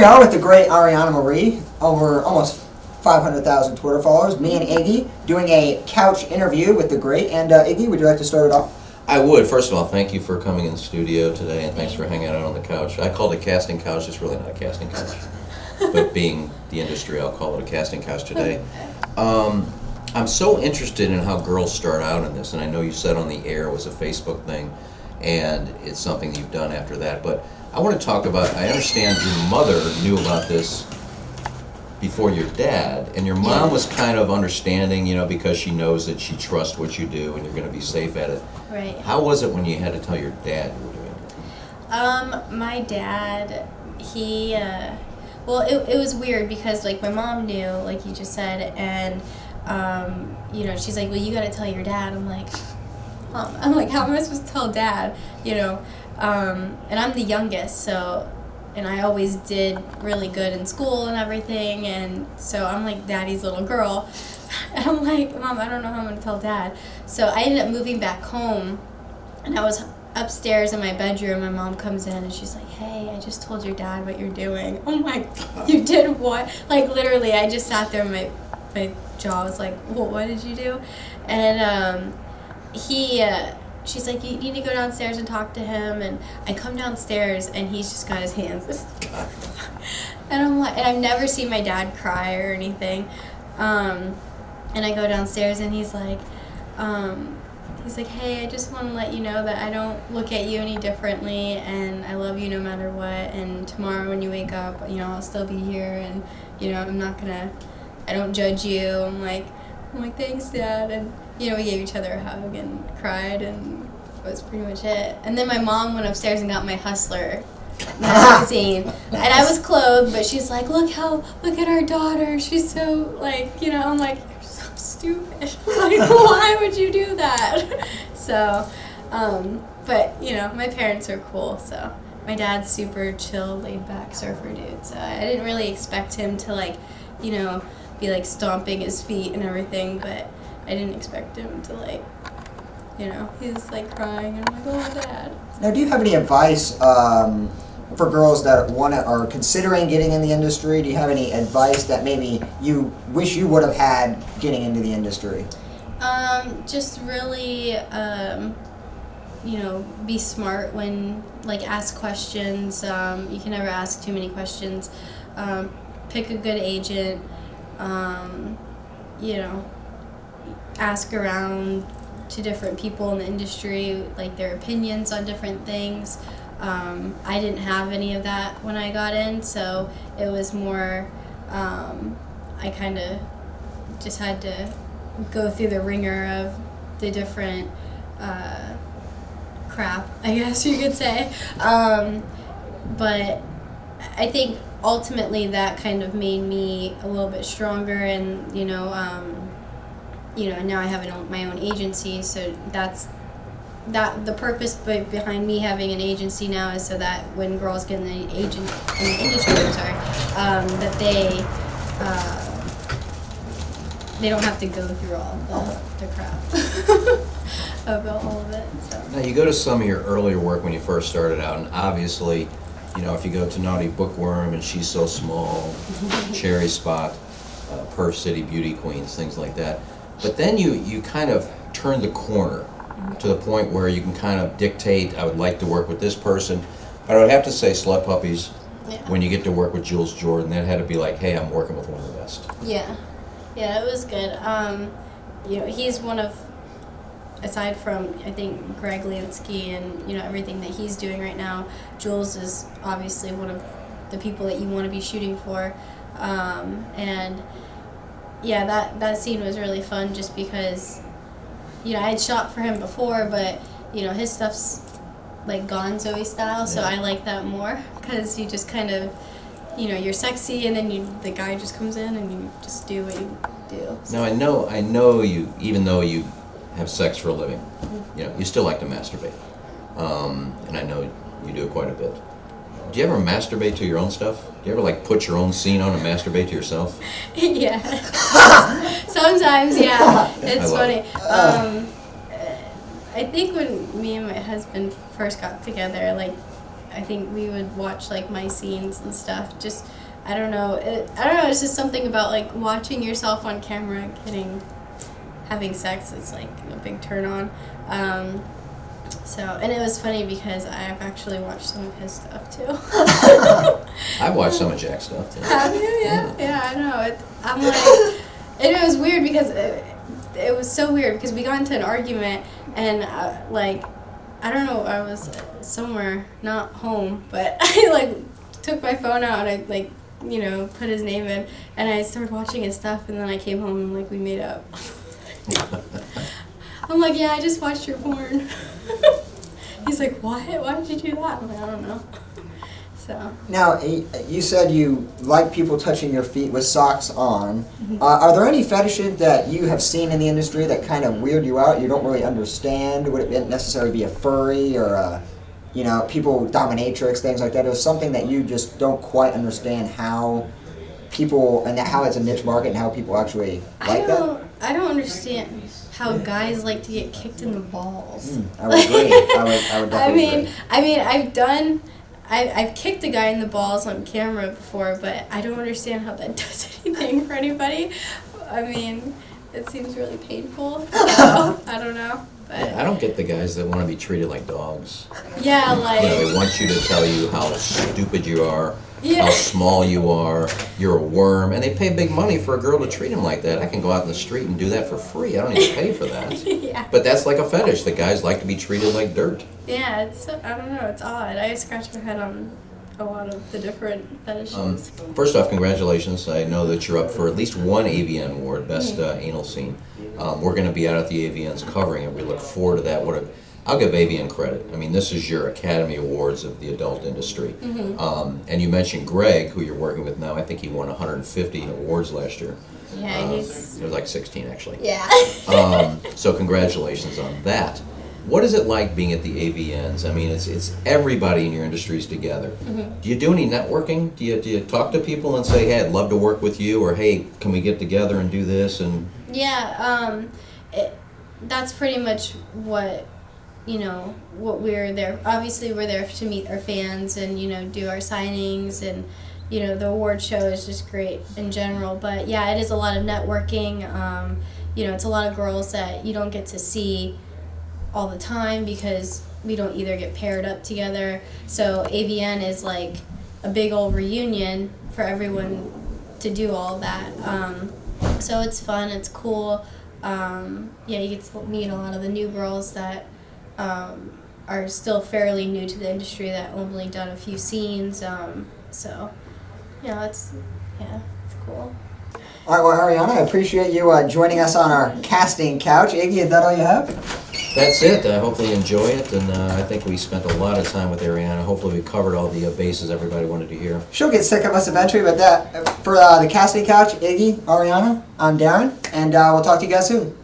we are with the great Ariana Marie, over almost 500,000 Twitter followers. Me and Iggy doing a couch interview with the great. And Iggy, would you like to start it off? I would. First of all, thank you for coming in the studio today, and thanks for hanging out on the couch. I called it a casting couch. It's really not a casting couch. But being the industry, I'll call it a casting couch today. I'm so interested in how girls start out in this, and I know you said on the air it was a Facebook thing, and it's something you've done after that. But I want to talk about, I understand your mother knew about this before your dad, and your mom was kind of understanding, you know, because she knows that she trusts what you do and you're going to be safe at it. Right. How was it when you had to tell your dad you were doing it? My dad, he, well, it was weird because, like, my mom knew, like you just said, and, you know, she's like, well, you got to tell your dad. I'm like, how am I supposed to tell dad, you know? And I'm the youngest, so, and I always did really good in school and everything, and so I'm like daddy's little girl. And I'm like, Mom, I don't know how I'm going to tell dad. So I ended up moving back home, and I was upstairs in my bedroom. My mom comes in, and she's like, hey, I just told your dad what you're doing. I'm like, you did what? Like, literally, I just sat there, and my jaw was like, well, what did you do? And she's like, you need to go downstairs and talk to him. And I come downstairs, and he's just got his hands. And I'm like, and I've never seen my dad cry or anything. And I go downstairs, and he's like, hey, I just want to let you know that I don't look at you any differently, and I love you no matter what. And tomorrow when you wake up, you know, I'll still be here, and, you know, I don't judge you. I'm like, thanks, Dad. And, you know, we gave each other a hug and cried, and that was pretty much it. And then my mom went upstairs and got my Hustler magazine. And I was clothed, but she's like, look at our daughter. She's so, like, you know, I'm like, you're so stupid. Like, why would you do that? So, but, you know, my parents are cool, so. My dad's super chill, laid-back surfer dude, so I didn't really expect him to, like, you know, be, like, stomping his feet and everything, but I didn't expect him to, like, you know, he was, like, crying, and I'm like, oh, Dad. Now, do you have any advice for girls that are considering getting in the industry? Do you have any advice that maybe you wish you would have had getting into the industry? Just really, you know, be smart when, like, ask questions. You can never ask too many questions. Pick a good agent. You know, ask around to different people in the industry, like, their opinions on different things. I didn't have any of that when I got in, so it was more, I kind of just had to go through the ringer of the different crap, I guess you could say. But I think ultimately that kind of made me a little bit stronger, and, you know, now I have my own agency, so the purpose behind me having an agency now is so that when girls get in the industry, that they don't have to go through all the crap of all of it. So. Now, you go to some of your earlier work when you first started out, and obviously, you know, if you go to Naughty Bookworm and She's So Small, Cherry Spot, Perf City Beauty Queens, things like that. But then you kind of turn the corner to the point where you can kind of dictate, I would like to work with this person. But I would have to say Slut Puppies, when you get to work with Jules Jordan, that had to be like, hey, I'm working with one of the best. Yeah, it was good. You know, he's one of, aside from, I think, Greg Lansky and, you know, everything that he's doing right now, Jules is obviously one of the people that you want to be shooting for. And yeah, that scene was really fun just because, you know, I had shot for him before, but, you know, his stuff's like Gonzo-y style, so I like that more because you just kind of, you know, you're sexy, and then the guy just comes in and you just do what you do. So. Now, I know you, even though you have sex for a living, you know, you still like to masturbate. And I know you do it quite a bit. Do you ever masturbate to your own stuff? Do you ever, like, put your own scene on and masturbate to yourself? Yeah. Sometimes, yeah. It's funny. I think when me and my husband first got together, like, I think we would watch like my scenes and stuff. Just I don't know. I don't know. It's just something about like watching yourself on camera having sex. It's like a big turn on. So, and it was funny because I've actually watched some of his stuff too. I've watched some of Jack's stuff too. Have you? Yeah, I know. I'm like, and it was weird because it was so weird because we got into an argument and like, I don't know, I was somewhere, not home, but I like took my phone out and I like, you know, put his name in and I started watching his stuff and then I came home and like we made up. I'm like, yeah, I just watched your porn. He's like, what? Why did you do that? I'm like, I don't know. So. Now, you said you like people touching your feet with socks on. Mm-hmm. Are there any fetishes that you have seen in the industry that kind of weird you out? You don't really understand? Would it necessarily be a furry or a, you know, people dominatrix, things like that? Or something that you just don't quite understand how people, and how it's a niche market and how people actually like that? I don't understand how guys like to get kicked in the balls. I would agree. I would definitely agree. I've kicked a guy in the balls on camera before, but I don't understand how that does anything for anybody. I mean, it seems really painful, so I don't know. But Yeah, I don't get the guys that want to be treated like dogs. yeah, like... You know, they want you to tell you how stupid you are, Yeah. how small you are, you're a worm, and they pay big money for a girl to treat them like that. I can go out in the street and do that for free. I don't even pay for that. Yeah. But that's like a fetish. The guys like to be treated like dirt. Yeah, it's, I don't know, it's odd. I scratch my head on a lot of the different fetishes. First off, congratulations. I know that you're up for at least one AVN award, Best Anal Scene. We're going to be out at the AVNs covering it. We look forward to that. I'll give AVN credit. I mean, this is your Academy Awards of the adult industry. And you mentioned Greg, who you're working with now. I think he won 150 awards last year. Yeah, It was like 16, actually. Yeah. So congratulations on that. What is it like being at the AVNs? I mean, it's everybody in your industries together. Do you do any networking? Do you talk to people and say, hey, I'd love to work with you, or hey, can we get together and do this? And Yeah, that's pretty much what, you know, what we're there. Obviously, we're there to meet our fans and, you know, do our signings, and, you know, the award show is just great in general. But yeah, it is a lot of networking. You know, it's a lot of girls that you don't get to see all the time because we don't either get paired up together. So AVN is like a big old reunion for everyone to do all that. So it's fun, it's cool. Yeah, you get to meet a lot of the new girls that are still fairly new to the industry that only done a few scenes. So, yeah, it's cool. All right, well, Ariana, I appreciate you joining us on our casting couch. Iggy, is that all you have? that's it. Hopefully you enjoy it. And I think we spent a lot of time with Ariana. Hopefully we covered all the bases everybody wanted to hear. She'll get sick of us eventually, but for the casting couch, Iggy, Ariana, I'm Darren, and we'll talk to you guys soon.